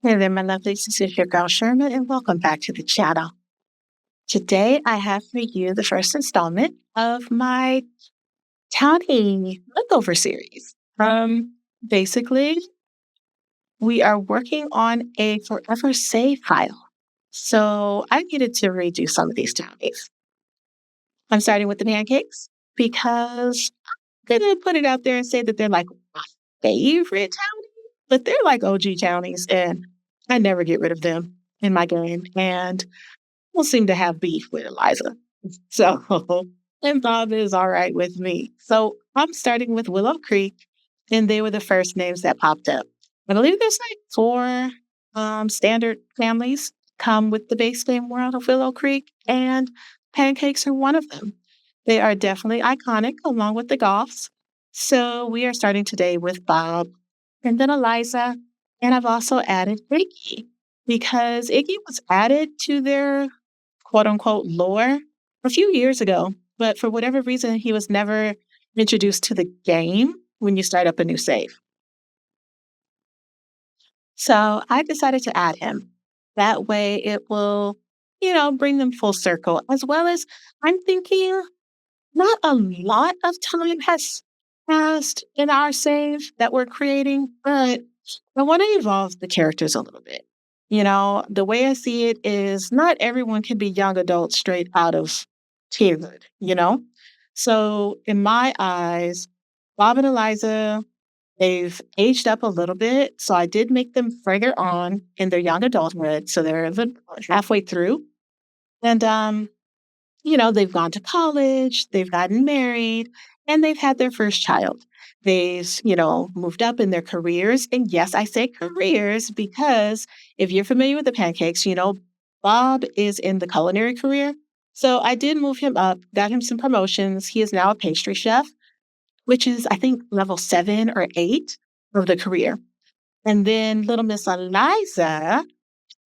Hey there, my lovelies. This is your girl Sharma, and welcome back to the channel. Today, I have for you the first installment of my Townie Makeover series. Basically, we are working on a forever save file. So I needed to redo some of these Townies. I'm starting with the pancakes because I'm gonna put it out there and say that they're like my favorite Townie, but they're like OG Townies, and I never get rid of them in my game. And will seem to have beef with Eliza. So, and Bob is all right with me. So I'm starting with Willow Creek, and they were the first names that popped up. I believe there's like four standard families come with the base game world of Willow Creek, and Pancakes are one of them. They are definitely iconic along with the Goths. So we are starting today with Bob and then Eliza, and I've also added Iggy because Iggy was added to their quote unquote lore a few years ago, but for whatever reason, he was never introduced to the game when you start up a new save. So I decided to add him. That way it will, bring them full circle, as well as I'm thinking not a lot of time has passed in our save that we're creating, but I want to evolve the characters a little bit. The way I see it is not everyone can be young adults straight out of teenhood. So in my eyes, Bob and Eliza, they've aged up a little bit. So I did make them further on in their young adulthood. So they're halfway through. And they've gone to college, they've gotten married, and they've had their first child. They've, moved up in their careers. And yes, I say careers because if you're familiar with the pancakes, Bob is in the culinary career. So I did move him up, got him some promotions. He is now a pastry chef, which is, I think, level 7 or 8 of the career. And then little Miss Eliza,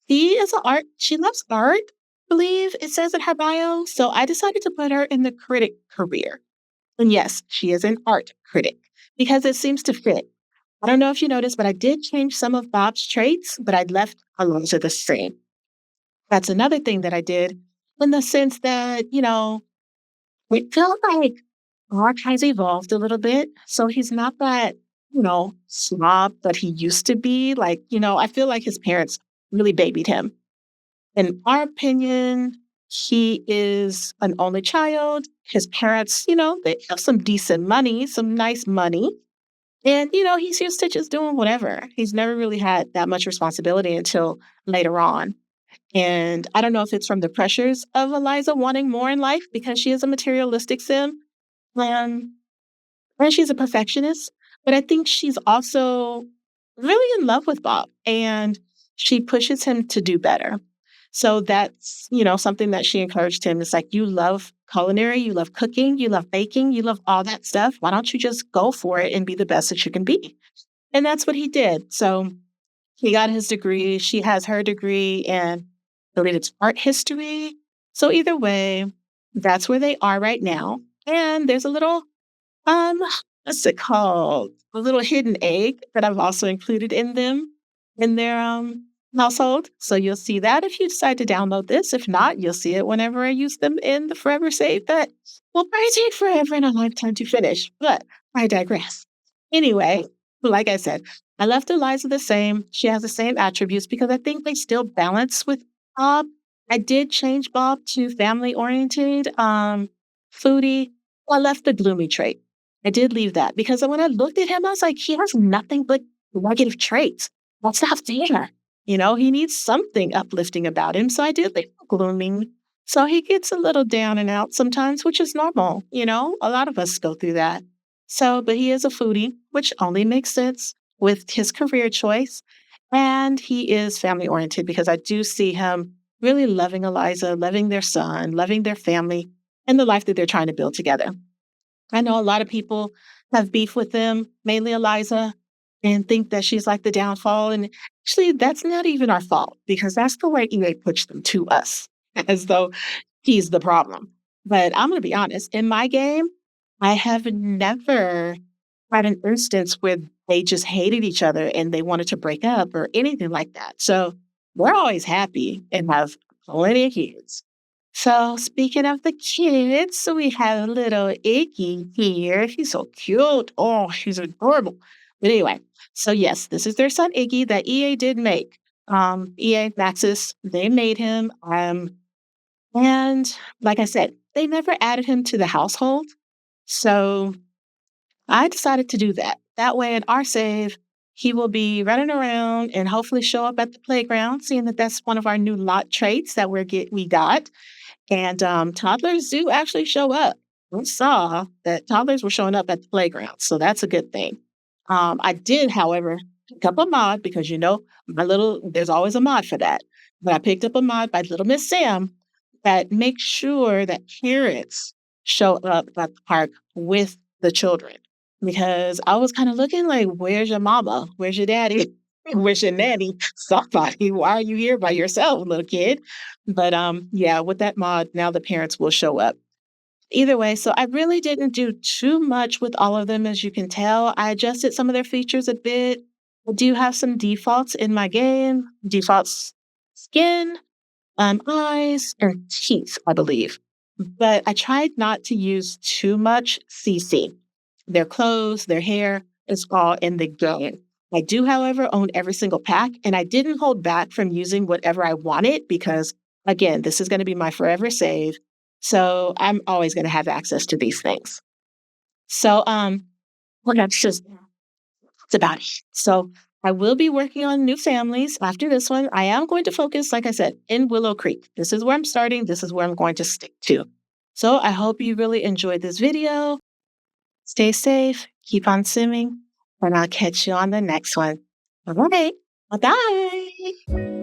she loves art, I believe it says in her bio. So I decided to put her in the critic career. And yes, she is an art critic because it seems to fit. I don't know if you noticed, but I did change some of Bob's traits, but I left Alonzo the same. That's another thing that I did in the sense that, it felt like Bob has evolved a little bit. So he's not that, slob that he used to be. Like, I feel like his parents really babied him. In our opinion, he is an only child. His parents, they have some decent money, some nice money. And, he's used to just doing whatever. He's never really had that much responsibility until later on. And I don't know if it's from the pressures of Eliza wanting more in life because she is a materialistic sim. Um, and she's a perfectionist. But I think she's also really in love with Bob and she pushes him to do better. So that's, something that she encouraged him. It's like, you love culinary, you love cooking, you love baking, you love all that stuff. Why don't you just go for it and be the best that you can be? And that's what he did. So he got his degree. She has her degree in, I believe it's art history. So either way, that's where they are right now. And there's a little, what's it called? A little hidden egg that I've also included in them, in their household. So you'll see that if you decide to download this. If not, you'll see it whenever I use them in the forever save that will probably take forever and a lifetime to finish. But I digress. Anyway, like I said, I left Eliza the same. She has the same attributes because I think they still balance with Bob. I did change Bob to family oriented, foodie. I left the gloomy trait. I did leave that because when I looked at him, I was like, he has nothing but negative traits. That's not fair. He needs something uplifting about him. So I did leave him glooming. So he gets a little down and out sometimes, which is normal. A lot of us go through that. So, but he is a foodie, which only makes sense with his career choice. And he is family oriented because I do see him really loving Eliza, loving their son, loving their family, and the life that they're trying to build together. I know a lot of people have beef with them, mainly Eliza, and think that she's like the downfall. And actually, that's not even our fault because that's the way EA pushed them to us, as though he's the problem. But I'm going to be honest, in my game, I have never had an instance where they just hated each other and they wanted to break up or anything like that. So we're always happy and have plenty of kids. So speaking of the kids, we have little Iggy here. He's so cute. Oh, he's adorable. But anyway, so yes, this is their son Iggy that EA did make. EA Maxis, they made him. And like I said, they never added him to the household. So I decided to do that. That way, in our save, he will be running around and hopefully show up at the playground, seeing that that's one of our new lot traits that we got. And toddlers do actually show up. We saw that toddlers were showing up at the playground, so that's a good thing. I did, however, pick up a mod because there's always a mod for that. But I picked up a mod by Little Miss Sam that makes sure that parents show up at the park with the children. Because I was kind of looking like, where's your mama? Where's your daddy? Where's your nanny? Somebody, why are you here by yourself, little kid? But yeah, with that mod, now the parents will show up. Either way, so I really didn't do too much with all of them, as you can tell. I adjusted some of their features a bit. I do have some defaults in my game. Defaults skin, eyes, and teeth, I believe. But I tried not to use too much CC. Their clothes, their hair is all in the game. I do, however, own every single pack, and I didn't hold back from using whatever I wanted because, again, this is going to be my forever save. So I'm always going to have access to these things. So, well, that's about it. So I will be working on new families after this one. I am going to focus, like I said, in Willow Creek. This is where I'm starting. This is where I'm going to stick to. So I hope you really enjoyed this video. Stay safe, keep on simming, and I'll catch you on the next one. All right, bye-bye.